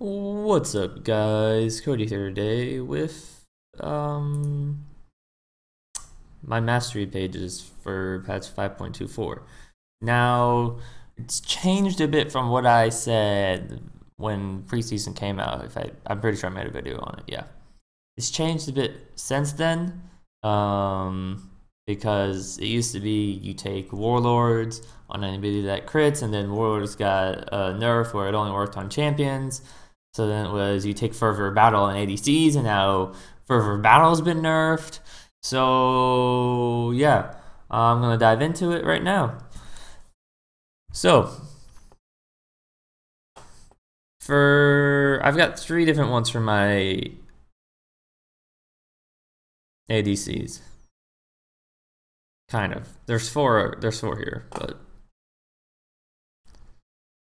What's up, guys? Cody here today with my mastery pages for patch 5.24. Now, it's changed a bit from what I said when preseason came out. I'm pretty sure I made a video on it. Yeah, it's changed a bit since then. Because it used to be you take warlords on anybody that crits, and then warlords got a nerf where it only worked on champions. So then it was you take Fervor of Battle on ADCs, and now Fervor of Battle's been nerfed. So yeah, I'm gonna dive into it right now. So I've got 3 different ones for my ADCs. Kind of. There's four here, but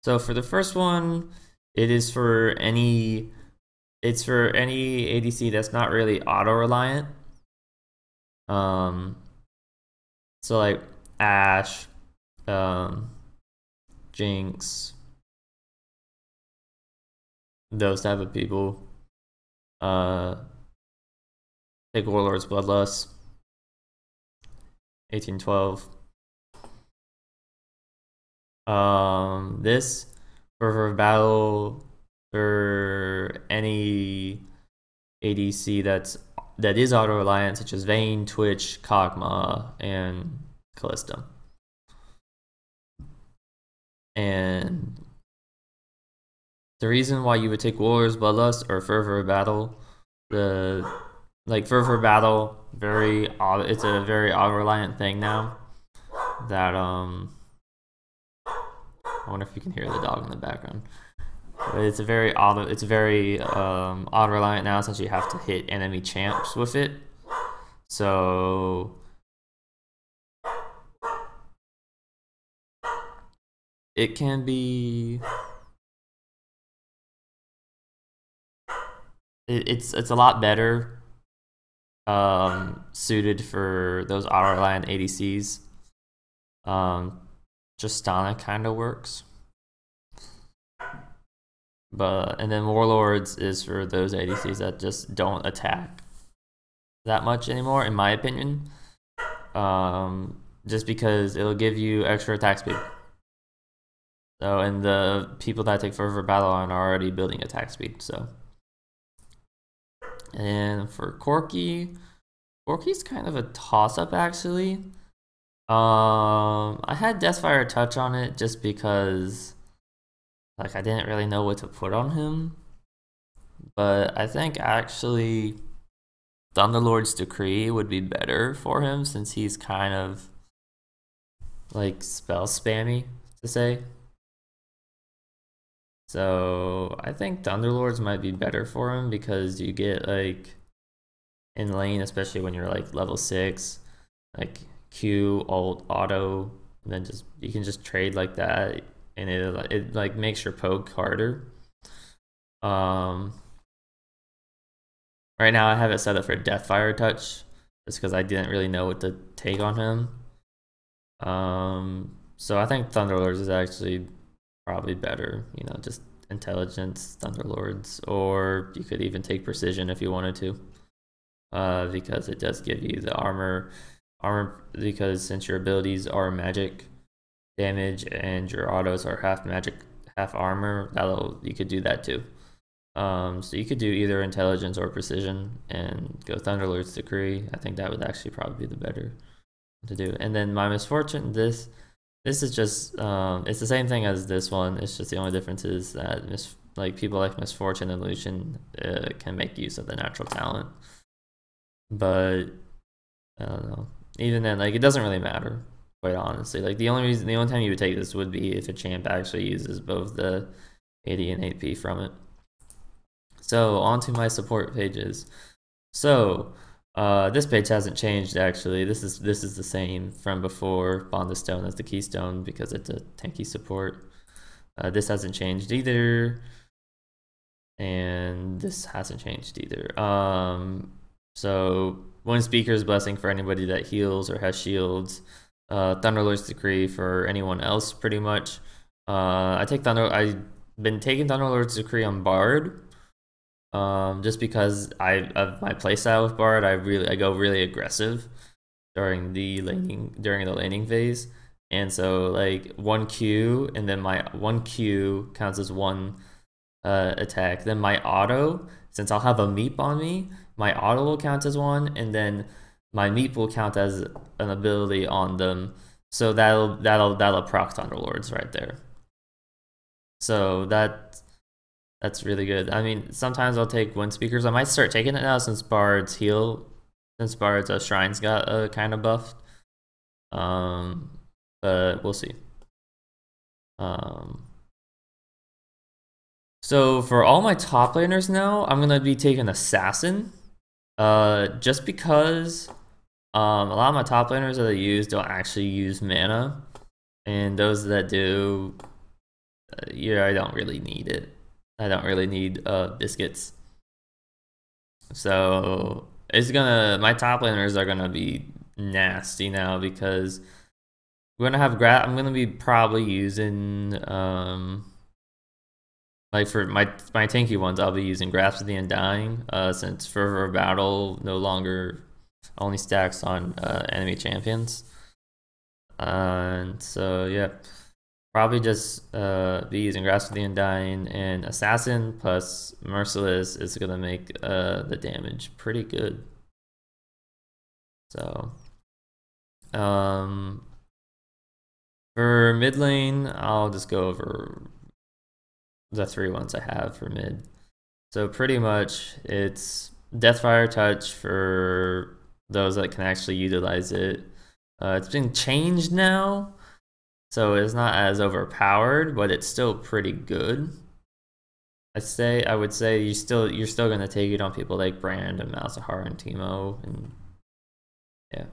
so for the first one, it's for any ADC that's not really auto-reliant. So like Ashe, Jinx, those type of people. Take Warlord's Bloodlust, 1812. This Fervor of Battle for any ADC that is auto reliant, such as Vayne, Twitch, Kog'Maw, and Kalista. And the reason why you would take Warlord's Bloodlust or Fervor of Battle, Fervor of Battle, it's a very auto reliant thing now. That I wonder if you can hear the dog in the background. But it's very auto reliant now, since you have to hit enemy champs with it. So it can be it's a lot better suited for those auto reliant ADCs. Justana kind of works, and then Warlords is for those ADCs that just don't attack that much anymore, in my opinion. Just because it'll give you extra attack speed. So, and the people that take Fervor Battle are already building attack speed. So, and for Corki's kind of a toss-up, actually. I had Deathfire Touch on it just because I didn't really know what to put on him. But I think actually Thunderlord's Decree would be better for him, since he's kind of spell spammy, to say. So I think Thunderlords might be better for him, because you get in lane, especially when you're level 6, Q, ult, auto, and then you can just trade like that, and it makes your poke harder. Right now I have it set up for Deathfire Touch, just because I didn't really know what to take on him. So I think Thunderlords is actually probably better, just intelligence Thunderlords, or you could even take precision if you wanted to, because it does give you the armor, because since your abilities are magic damage and your autos are half magic, half armor, you could do that too. So you could do either intelligence or precision and go Thunderlord's Decree. I think that would actually probably be the better to do. And then my Misfortune, this is just it's the same thing as this one. It's just the only difference is that people like Misfortune and Lucian can make use of the natural talent. But I don't know. Even then, it doesn't really matter, quite honestly. The only time you would take this would be if a champ actually uses both the 80 and 8p from it. So on to my support pages. So this page hasn't changed, actually. This is the same from before. Bond of Stone as the keystone, because it's a tanky support. This hasn't changed either, and this hasn't changed either. So one Speaker's Blessing for anybody that heals or has shields. Thunderlord's Decree for anyone else, pretty much. I take been taking Thunderlord's Decree on Bard. Just because of my playstyle with Bard, I go really aggressive during the laning phase. And so like 1Q, and then my 1Q counts as one attack. Then my auto, since I'll have a meep on me, my auto will count as one, and then my meep will count as an ability on them. So that'll proc Thunderlords right there. So that's really good. I mean, sometimes I'll take Wind Speakers. I might start taking it now since Bard's Shrine's got kind of buffed. But we'll see. So for all my top laners now, I'm gonna be taking Assassin. Just because a lot of my top laners that I use don't actually use mana, and those that do, yeah, I don't really need it. I don't really need biscuits. So my top laners are gonna be nasty now because we're gonna have I'm gonna be probably using like for my tanky ones, I'll be using Grasp of the Undying, since Fervor of Battle no longer only stacks on enemy champions. And so yeah, probably just be using Grasp of the Undying, and Assassin plus Merciless is gonna make the damage pretty good. So for mid lane, I'll just go over the 3 ones I have for mid. So pretty much it's Deathfire Touch for those that can actually utilize it. It's been changed now, so it's not as overpowered, but it's still pretty good. I would say you're still gonna take it on people like Brand and Malzahar and Teemo, and yeah.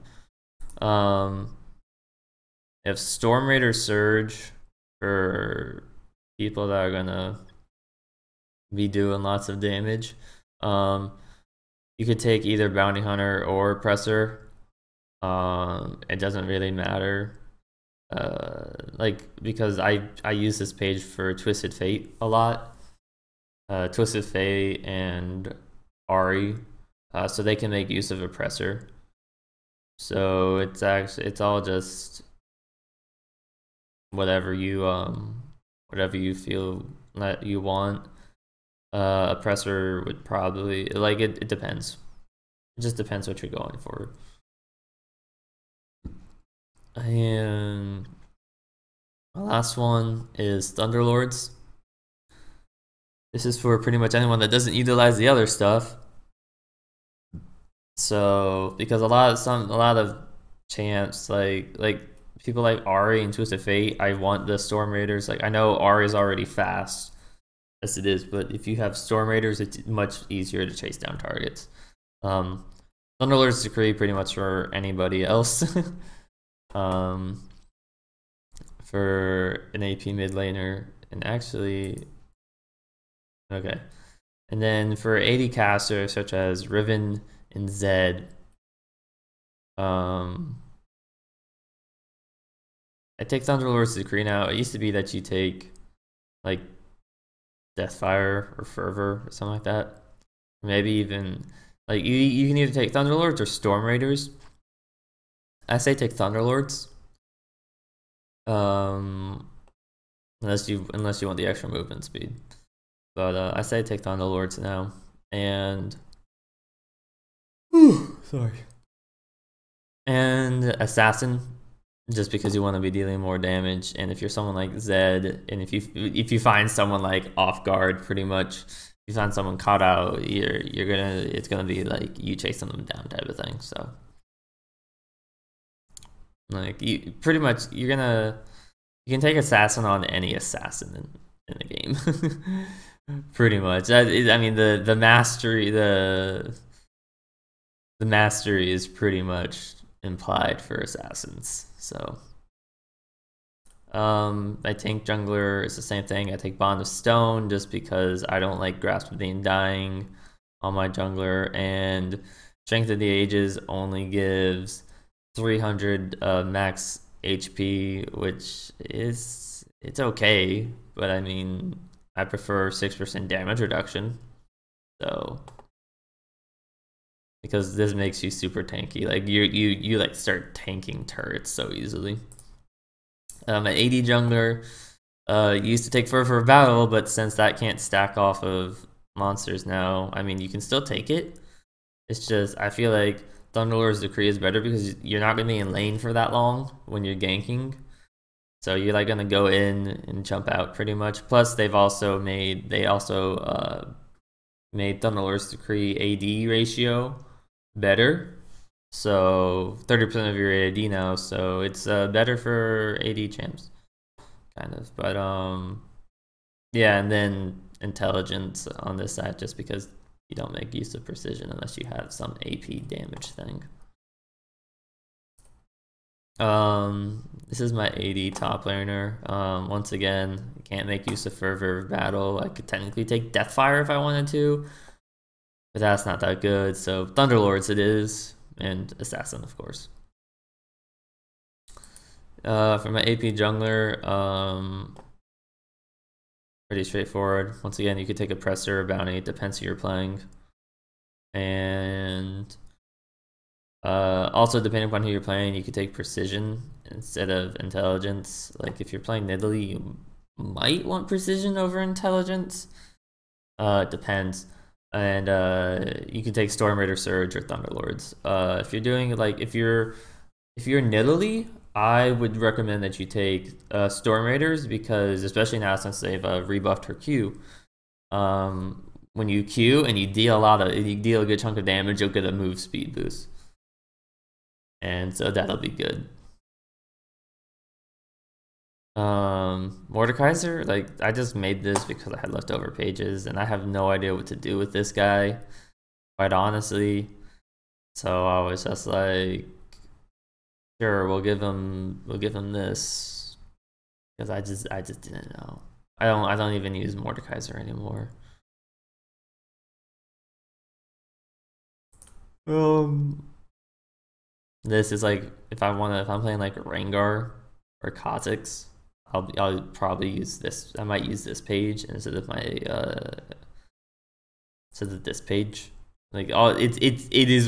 You have Storm Raider Surge for people that are gonna be doing lots of damage. You could take either Bounty Hunter or Oppressor. It doesn't really matter. Like, because I use this page for Twisted Fate a lot. Twisted Fate and Ari, so they can make use of Oppressor. So it's all just whatever you feel that you want. Oppressor would probably, like, it depends. It just depends what you're going for. And my last one is Thunderlords. This is for pretty much anyone that doesn't utilize the other stuff. So because a lot of champs like people like Ari and Twisted Fate, I want the Storm Raiders. Like, I know Ari is already fast as it is, but if you have Storm Raiders, it's much easier to chase down targets. Thunderlord's Decree pretty much for anybody else. For an AP mid laner, and actually, okay. And then for AD casters such as Riven and Zed, I take Thunderlord's Decree now. It used to be that you take like Deathfire or Fervor or something like that. Maybe even like you can either take Thunderlords or Storm Raiders. I say take Thunderlords. Unless you want the extra movement speed. But I say take Thunderlords now. And sorry. And Assassin, just because you want to be dealing more damage. And if you're someone like Zed, and if you find someone like off guard, pretty much, if you find someone caught out, it's gonna be like you chasing them down type of thing. So like you can take Assassin on any assassin in the game. Pretty much. I mean the mastery is pretty much implied for assassins. So I tank jungler is the same thing. I take Bond of Stone just because I don't like Grasp of the Undying on my jungler, and Strength of the Ages only gives 300 max HP, which it's okay, but I mean, I prefer 6% damage reduction. So because this makes you super tanky. Like you like start tanking turrets so easily. An AD jungler used to take Fervor of Battle, but since that can't stack off of monsters now, I mean you can still take it. It's just I feel like Thunderlord's Decree is better because you're not gonna be in lane for that long when you're ganking. So you're like gonna go in and jump out pretty much. Plus they also made Thunderlord's Decree AD ratio better. So 30% of your AD now, so it's better for AD champs, kind of. But yeah, and then intelligence on this side, just because you don't make use of precision unless you have some AP damage thing. This is my AD top laner. Once again, you can't make use of Fervor of Battle. I could technically take Deathfire if I wanted to, but that's not that good. So Thunderlords it is, and Assassin, of course. For my AP jungler, pretty straightforward. Once again, you could take Oppressor or Bounty, it depends who you're playing. And also, depending upon who you're playing, you could take Precision instead of Intelligence. Like, if you're playing Nidalee, you might want Precision over Intelligence. It depends. And you can take Storm Raider, Surge, or Thunderlords. If you're doing, like, if you're Nidalee, I would recommend that you take Storm Raiders, because especially now since they've rebuffed her Q, when you Q and you deal a good chunk of damage, you'll get a move speed boost, and so that'll be good. Mordekaiser, like I just made this because I had leftover pages, and I have no idea what to do with this guy, quite honestly. So I was just like, sure, we'll give him this, because I just didn't know. I don't even use Mordekaiser anymore. This is like if I'm playing like Rengar or Kha'Zix, I'll probably use this. I might use this page instead of this page. Like it's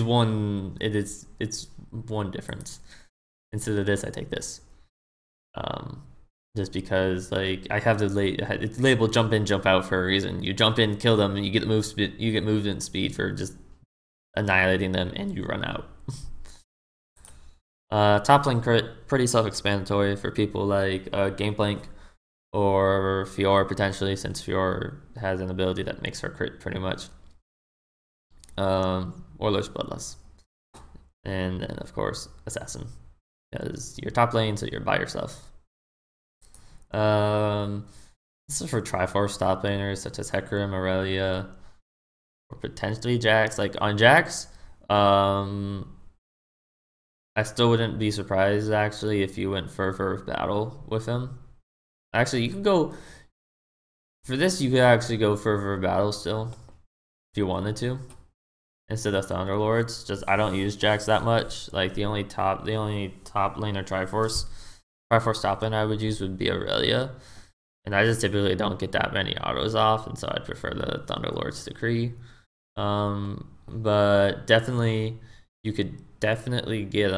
one difference. Instead of this, I take this. Just because like I have it's labeled jump in, jump out for a reason. You jump in, kill them, and you get movement speed for just annihilating them, and you run out. Top lane crit, pretty self-explanatory for people like Gameplank or Fiora potentially, since Fiora has an ability that makes her crit pretty much. Warlord's Bloodlust. And then of course Assassin, because you're top lane, so you're by yourself. This is for Triforce top laners such as Hecarim, Aurelia, or potentially Jax. Like on Jax, I still wouldn't be surprised actually if you went Fervor of Battle with him. Actually, you could go for this. You could actually go Fervor of Battle still if you wanted to, instead of Thunderlords. Just I don't use Jax that much. Like the only top laner Triforce top lane I would use would be Aurelia, and I just typically don't get that many autos off, and so I'd prefer the Thunderlord's Decree. But definitely you could definitely get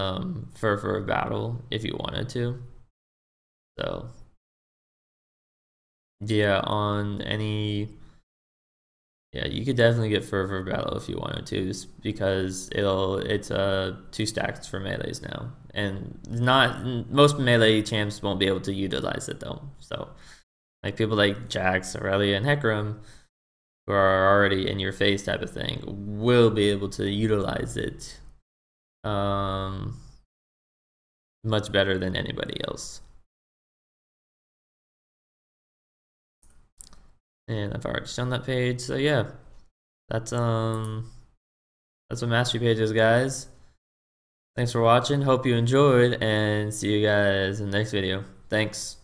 Fervor of Battle if you wanted to. So yeah, you could definitely get Fervor of Battle if you wanted to, just because it's 2 stacks for melees now, and most melee champs won't be able to utilize it though. So like people like Jax, Aurelia, and Hecarim, who are already in your face type of thing, will be able to utilize it much better than anybody else. And I've already shown that page, so yeah, that's what mastery page is, guys. Thanks for watching, hope you enjoyed, and see you guys in the next video. Thanks.